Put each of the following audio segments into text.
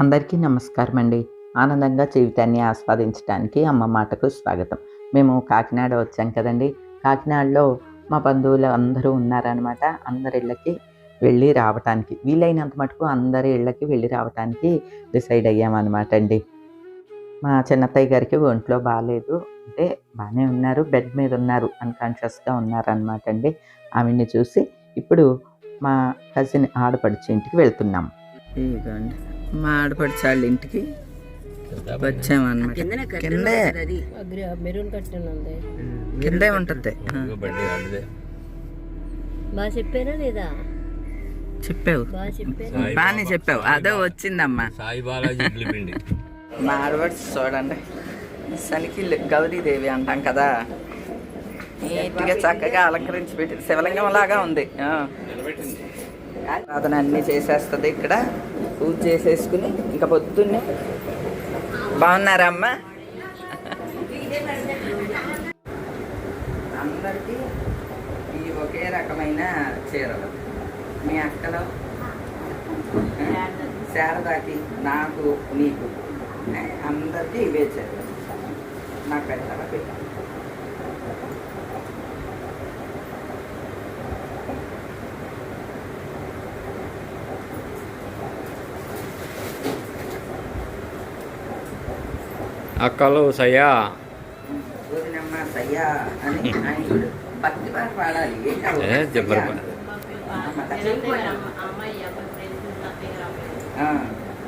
అందరికీ నమస్కారం అండి. ఆనందంగా జీవితాన్ని ఆస్వాదించడానికి అమ్మ మాటకు స్వాగతం. మేము కాకినాడ వచ్చాం కదండీ! కాకినాడలో మా బంధువులు అందరూ ఉన్నారనమాట. అందరి ఇళ్ళకి వెళ్ళి రావటానికి వీలైనంత మటుకు అందరి ఇళ్ళకి వెళ్ళి రావటానికి డిసైడ్ అయ్యామనమాట అండి. మా చిన్నత్తయ్య గారికి ఒంట్లో బాలేదు. అంటే బానే ఉన్నారు. బెడ్ మీద ఉన్నారు. అన్‌కాన్షియస్‌గా ఉన్నారనమాట అండి. ఆవిడని చూసి ఇప్పుడు మా కజిన్ ఆడపడుచు ఇంటికి వెళ్తున్నాం. ఇదిగోండి మా ఆడపడుచాళ్ళ ఇంటికి వచ్చామన్నమాట. కిందే కిందే ఉంటుంది. బాగా చెప్పారా లేదా? చెప్పావు, బాగానే చెప్పావు. అదో వచ్చిందమ్మా. మా ఆడపడుచు చూడండి, సనికిల్లు గౌరీదేవి అంటాం కదా, నీట్గా చక్కగా అలంకరించి పెట్టి శివలింగం లాగా ఉంది. ప్రార్థన అన్నీ చేసేస్తుంది. ఇక్కడ పూజ చేసేసుకుని ఇంకా పొద్దున్నే బాగున్నారా అమ్మ? అందరికీ ఈ ఒకే రకమైన చీరలు. మీ అక్కలో శారదాకి, నాకు, నీకు అందరికీ ఇవే చీరలు. నాకు పెడతారా? పెట్టా. అక్కలు సయ్యా వదినమ్మ సయ్యా అని ఆయన భక్తి పాట పాడాలి.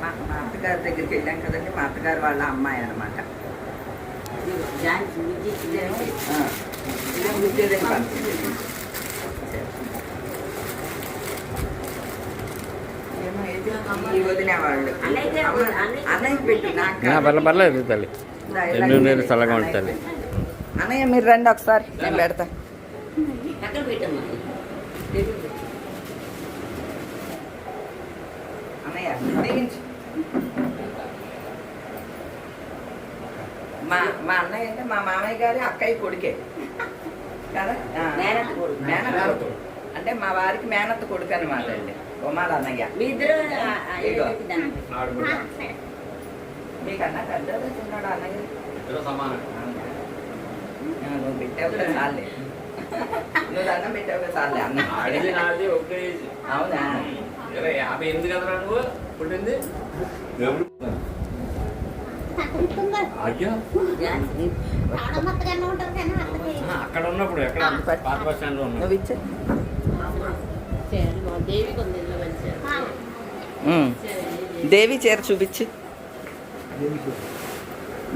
మా అత్తగారి దగ్గరికి వెళ్ళాం కదండి. మా అత్తగారు వాళ్ళ అమ్మాయి అనమాట. వదిలేవాళ్ళు అన్నయ్య పెట్టి పర్లేదు తల్లి, ఎన్ని చల్లగా ఉంటుంది. అన్నయ్య మీరు రండి ఒకసారి, నేను పెడతా. అన్నయ్య మా అన్నయ్య అంటే మా మామయ్య గారి అక్కయ్య కొడుకే కదా, మేనత్త అంటే మా వారికి మేనత్త కొడుకు అనమాట అండి. ఉమాల అన్నయ్య మీకన్నా పెద్దది చిన్నాడు అన్నయ్య. నువ్వు పెట్టావు కదా చాలే, నువ్వు అన్నం పెట్టావు కదా చాలే అన్న. అవునా? అక్కడ ఉన్నప్పుడు ఎక్కడ పాత బస్ స్టాండ్ లో నువ్వు ఇచ్చే దేవి చీర చూపించు.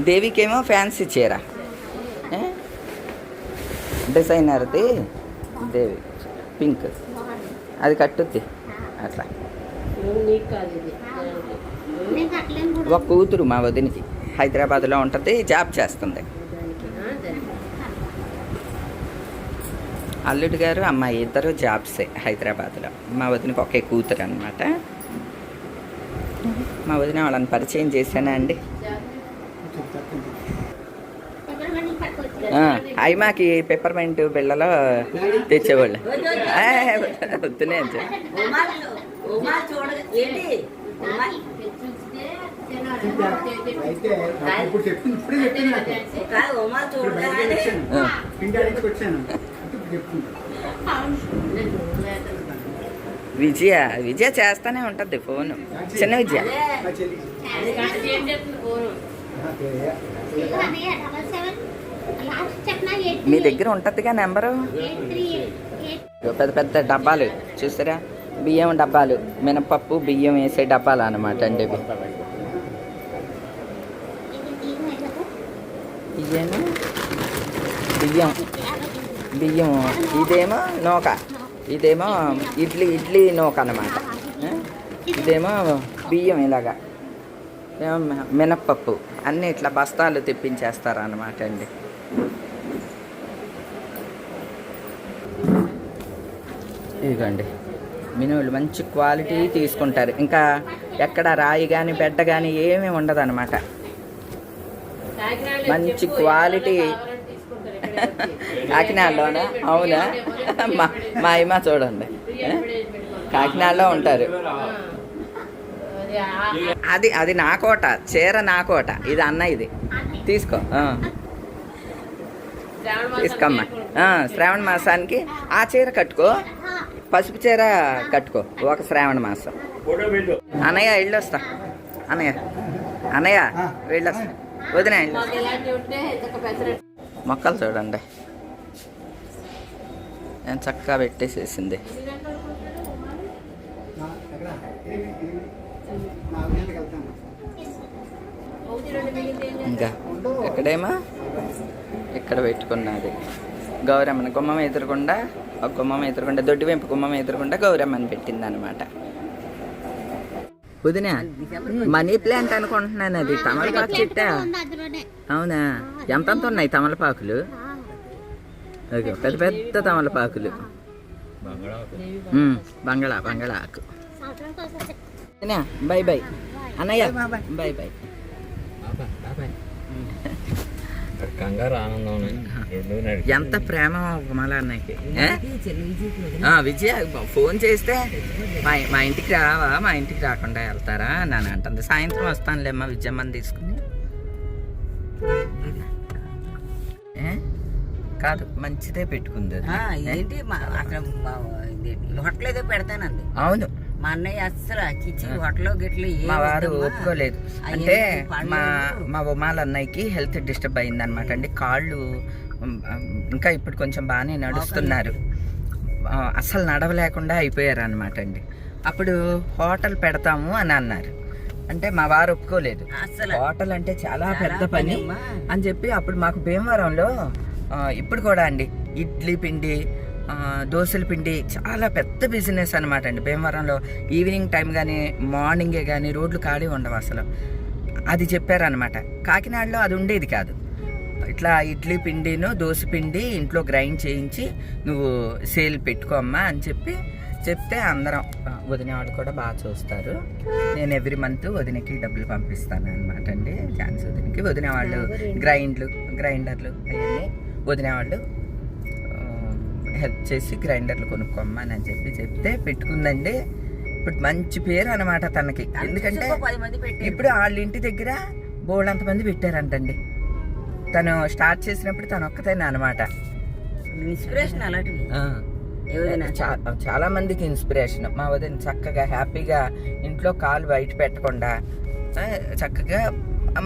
దేవికేమో ఫ్యాన్సీ చీర, డిజైనర్ది. దేవి పింక్, అది కట్టుద్ది అట్లా. ఒక కూతురు మా వదినికి హైదరాబాద్లో ఉంటుంది, జాబ్ చేస్తుంది. అల్లుడు గారు అమ్మాయి ఇద్దరు జాబ్సే హైదరాబాద్లో. మా వదినకి ఒకే కూతురు అనమాట. మా వదిన వాళ్ళని పరిచయం చేశానా అండి. మాకి పెప్పర్మెంట్ బిళ్ళలో తెచ్చేవాళ్ళు. వద్దునే విజయ చేస్తానే ఉంటుంది ఫోను. చిన్న విజయ మీ దగ్గర ఉంటుందిగా నెంబరు. పెద్ద పెద్ద డబ్బాలు చూసారా, బియ్యం డబ్బాలు, మినపప్పు బియ్యం వేసే డబ్బాలు అనమాట అండి ఇవి. బియ్యం బియ్యం ఇదేమో నూక, ఇదేమో ఇడ్లీ నూక అన్నమాట. ఇదేమో బియ్యం ఇలాగా, మినప్పప్పు అన్నీ ఇట్లా బస్తాలు తెప్పించేస్తారు అన్నమాట అండి. ఇదిగోండి మినువులు మంచి క్వాలిటీ తీసుకుంటారు. ఇంకా ఎక్కడ రాయి కానీ బెడ్డ కానీ ఏమీ ఉండదు అన్నమాట. మంచి క్వాలిటీ. కాకినాడలోనా? అవునా? మా అమ్మ చూడండి కాకినాడలో ఉంటారు. అది నా కోట, చీర నా కోట. ఇది అన్న, ఇది తీసుకో. తీసుకోమ్మా. శ్రావణ మాసానికి ఆ చీర కట్టుకో, పసుపు చీర కట్టుకో ఒక శ్రావణ మాసం. అన్నయ్య వెళ్ళొస్తా. అన్నయ్య వెళ్ళొస్తా. వదిన మొక్కలు చూడండి నేను చక్కగా పెట్టేసేసింది. ఇంకా ఎక్కడేమో ఇక్కడ పెట్టుకున్నది గౌరమ్మని. గుమ్మం ఎదురుకుండా, ఒక గుమ్మం ఎదురుకుండా, దొడ్డి వెంపు గుమ్మం ఎదురుకుండా గౌరమ్మని పెట్టింది అనమాట. వదిన మనీ ప్లాంట్ అనుకుంటున్నాను. అది తమలపాకు చెట్ట. అవునా? ఎంతంత ఉన్నాయి తమలపాకులు? పెద్ద పెద్ద తమలపాకులు. బంగాళా ఆకు. బై బై అన్నయ్య. By by. కంగారు ఆనందం ఎంత ప్రేమ మళ్ళా అన్నయ్యకి. విజయ ఫోన్ చేస్తే మా ఇంటికి రావా, మా ఇంటికి రాకుండా వెళ్తారా అని అంటుంది. సాయంత్రం వస్తానులేమ్మా విజయమ్మని తీసుకుని. కాదు మంచిదే పెట్టుకుంది. ఏంటి హోటల్ ఏదో పెడతానండి. అవును, మా అన్నయ్య అస్సలు కిచెన్ హోటల్ గిట్లు మా వారు ఒప్పుకోలేదు. అంటే మా ఉమాల అన్నయ్యకి హెల్త్ డిస్టర్బ్ అయింది అనమాట అండి. కాళ్ళు ఇంకా ఇప్పుడు కొంచెం బాగానే నడుస్తున్నారు. అసలు నడవలేకుండా అయిపోయారు అనమాట అండి. అప్పుడు హోటల్ పెడతాము అని అన్నారు. అంటే మా వారు ఒప్పుకోలేదు. హోటల్ అంటే చాలా పెద్ద పని అని చెప్పి అప్పుడు మాకు భీమవరంలో ఇప్పుడు కూడా అండి ఇడ్లీ పిండి, దోశల పిండి చాలా పెద్ద బిజినెస్ అనమాట అండి భీమవరంలో. ఈవినింగ్ టైం కానీ మార్నింగే కానీ రోడ్లు ఖాళీ ఉండవు అసలు. అది చెప్పారనమాట. కాకినాడలో అది ఉండేది కాదు. ఇట్లా ఇడ్లీ పిండిను దోశ పిండి ఇంట్లో గ్రైండ్ చేయించి నువ్వు సేల్ పెట్టుకోమ్మా అని చెప్తే అందరం, వదిన వాళ్ళు కూడా బాగా చూస్తారు. నేను ఎవ్రీ మంత్ వదినకి డబ్బులు పంపిస్తాను అనమాట అండి. ఛాన్స్ వదినకి. వదిన వాళ్ళు గ్రైండర్లు అవన్నీ వదిన వాళ్ళు హెల్ప్ చేసి గ్రైండర్లు కొనుక్కోమ్మని అని చెప్తే పెట్టుకుందండి. ఇప్పుడు మంచి పేరు అనమాట తనకి. ఎందుకంటే ఇప్పుడు వాళ్ళ ఇంటి దగ్గర బోల్డంత మంది పెట్టారంటండి. తను స్టార్ట్ చేసినప్పుడు తను ఒక్కతేనే అనమాట. ఇన్స్పిరేషన్ అలాంటివి చాలా మందికి ఇన్స్పిరేషన్. మా వదిన చక్కగా హ్యాపీగా ఇంట్లో కాలు బయట పెట్టకుండా చక్కగా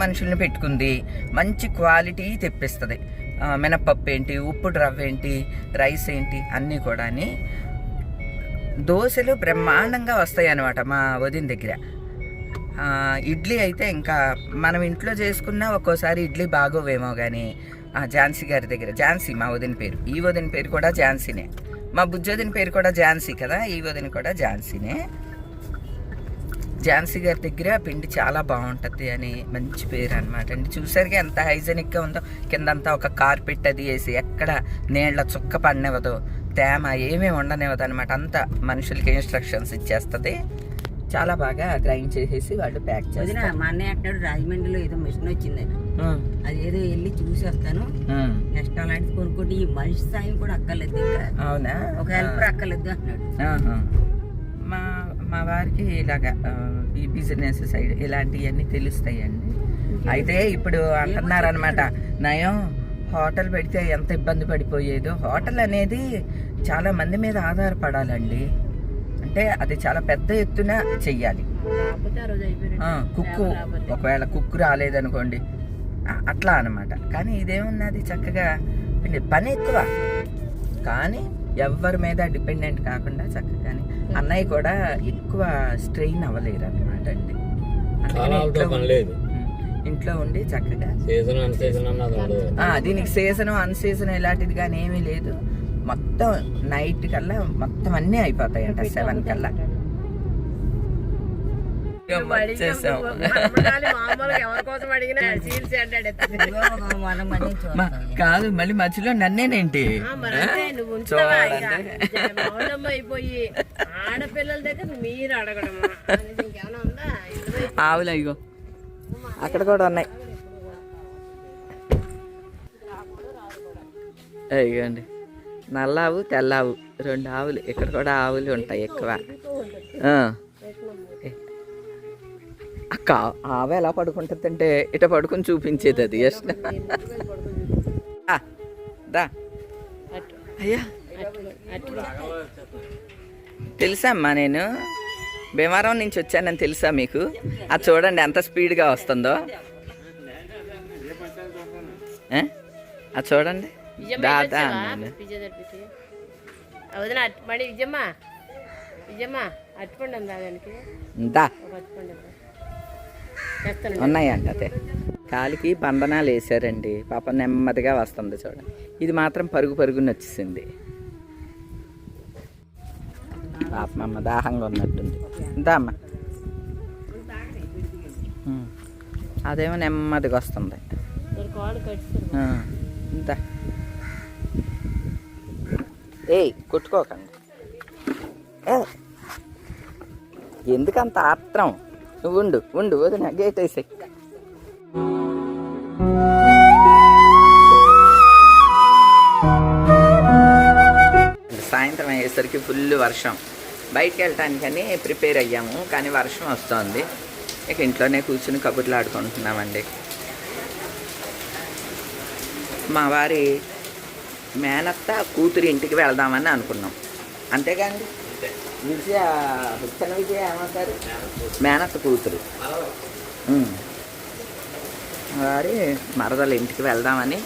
మనుషుల్ని పెట్టుకుంది. మంచి క్వాలిటీ తెప్పిస్తుంది. మినపప్పు ఏంటి, ఉప్పుడు రవ్వ ఏంటి, రైస్ ఏంటి అన్నీ కూడా. దోశలు బ్రహ్మాండంగా వస్తాయి అన్నమాట మా వదిన దగ్గర. ఇడ్లీ అయితే ఇంకా మనం ఇంట్లో చేసుకున్నా ఒక్కోసారి ఇడ్లీ బాగోవేమో కానీ ఝాన్సీ గారి దగ్గర, ఝాన్సీ మా వదిన పేరు, ఈ వదిన పేరు కూడా ఝాన్సీనే. మా బుజ్జోదిన పేరు కూడా ఝాన్సీ కదా, ఈ వదిన కూడా ఝాన్సీనే. ఝాన్సీ గారి దగ్గర పిండి చాలా బాగుంటుంది అని మంచి పేరు అనమాట అండి. చూసారుగా ఎంత హైజెనిక్గా ఉందో. కిందంతా ఒక కార్పెట్ అది వేసి ఎక్కడ నీళ్ళ చుక్క పడినవదో, తేమ ఏమీ ఉండనివ్వదు అనమాట. అంతా మనుషులకి ఇన్స్ట్రక్షన్స్ ఇచ్చేస్తుంది. చాలా బాగా గ్రైండ్ చేసేసి వాళ్ళు ప్యాక్ చేస్తారు. మా అన్నయ్య అంటాడు రాజమండ్రిలో ఏదో మిషన్ వచ్చిందని, అది ఏదో వెళ్ళి చూసి వస్తాను, నెక్స్ట్ అలాంటిది కొనుక్కోండి, ఈ మనిషి సాయం కూడా అక్కర్లేదు, ఇంకా అవునా ఒక హెల్పర్ అక్కర్లేదు అన్నాడు. మా వారికి ఇలాగా ఈ బిజినెస్ సైడ్ ఇలాంటివన్నీ తెలుస్తాయండి. అయితే ఇప్పుడు అంటున్నారనమాట, నయం హోటల్ పెడితే ఎంత ఇబ్బంది పడిపోయేదో. హోటల్ అనేది చాలా మంది మీద ఆధారపడాలండి. అంటే అది చాలా పెద్ద ఎత్తున చెయ్యాలి. కుక్కు ఒకవేళ కుక్కు రాలేదనుకోండి అట్లా అనమాట. కానీ ఇదేమున్నది చక్కగా పని ఎక్కువ, కానీ ఎవరి మీద డిపెండెంట్ కాకుండా చక్కగానే. అన్నయ్య కూడా ఎక్కువ స్ట్రెయిన్ అవ్వలేరు అనమాట అండి. ఇంట్లో ఉండి చక్కగా దీనికి సీజన్ అన్ సీజన్ ఇలాంటిది కానీ ఏమీ లేదు. మొత్తం నైట్ కల్లా మొత్తం అన్నీ అయిపోతాయంట 7 కల్లా. కాదు మళ్ళీ మధ్యలో నన్నేనేంటి అయిపోయి ఆడపిల్లల దగ్గర మీరు అడగడం. ఆవులు అయ్యో అక్కడ కూడా ఉన్నాయి. అయ్యండి నల్లావు తెల్లావు 2 ఆవులు. ఇక్కడ కూడా ఆవులు ఉంటాయి ఎక్కువ. ఆమె ఎలా పడుకుంటుంది అంటే ఇట పడుకుని చూపించేది అది జస్ట్ దా అయ్యా తెలుసా అమ్మా నేను భీమవరం నుంచి వచ్చానని తెలుసా మీకు? అది చూడండి ఎంత స్పీడ్గా వస్తుందో. అది చూడండి దాదా ఉన్నాయంట అదే కాలికి బంధనాలు వేసారండి. పాప నెమ్మదిగా వస్తుంది చూడండి. ఇది మాత్రం పరుగు పరుగుని వచ్చేసింది. పాపమ్మ దాహంగా ఉన్నట్టుంది. ఇంతా అమ్మ అదేమో నెమ్మదిగా వస్తుంది. ఇంతా ఏయ్ కొట్టుకోకండి. ఎందుకంత ఆత్రం? నువ్వు ఉండు ఉండు వదిన గేట్ వేసే. సాయంత్రం అయ్యేసరికి ఫుల్ వర్షం. బయటికి వెళ్ళటానికని ప్రిపేర్ అయ్యాము కానీ వర్షం వస్తుంది. ఇక ఇంట్లోనే కూర్చుని కబుర్లు ఆడుకుంటున్నామండి. మా వారి మేనత్త కూతురి ఇంటికి వెళ్దామని అనుకున్నాం. అంతేగాండి విజయ చిన్న విజయ ఏమంటారు మేనత్త కూతురు వారి మరదల ఇంటికి వెళ్దామని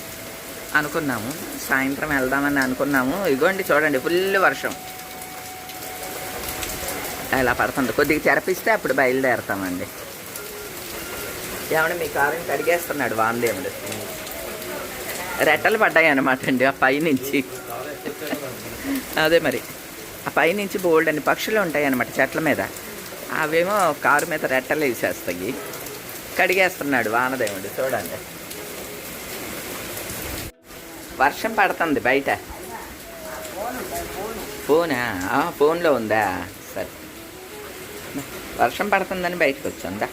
అనుకున్నాము. సాయంత్రం వెళ్దామని అనుకున్నాము. ఇగోండి చూడండి ఫుల్ వర్షం ఇలా పడుతుంది. కొద్దిగా తెరపిస్తే అప్పుడు బయలుదేరుతామండి. ఏమన్నా మీ కారుని కడిగేస్తున్నాడు వాందేముడు. రెట్టలు పడ్డాయి అన్నమాట అండి ఆ పైనుంచి. అదే మరి ఆ పైనుంచి బోల్డ్ అని పక్షులు ఉంటాయి అన్నమాట చెట్ల మీద. అవేమో కారు మీద రెట్టలు వేసేస్తాయి. కడిగేస్తున్నాడు వానదేవుడు చూడండి. వర్షం పడుతుంది బయట. ఫోనా? ఫోన్లో ఉందా? సరే వర్షం పడుతుందని బయటకు వచ్చాందా.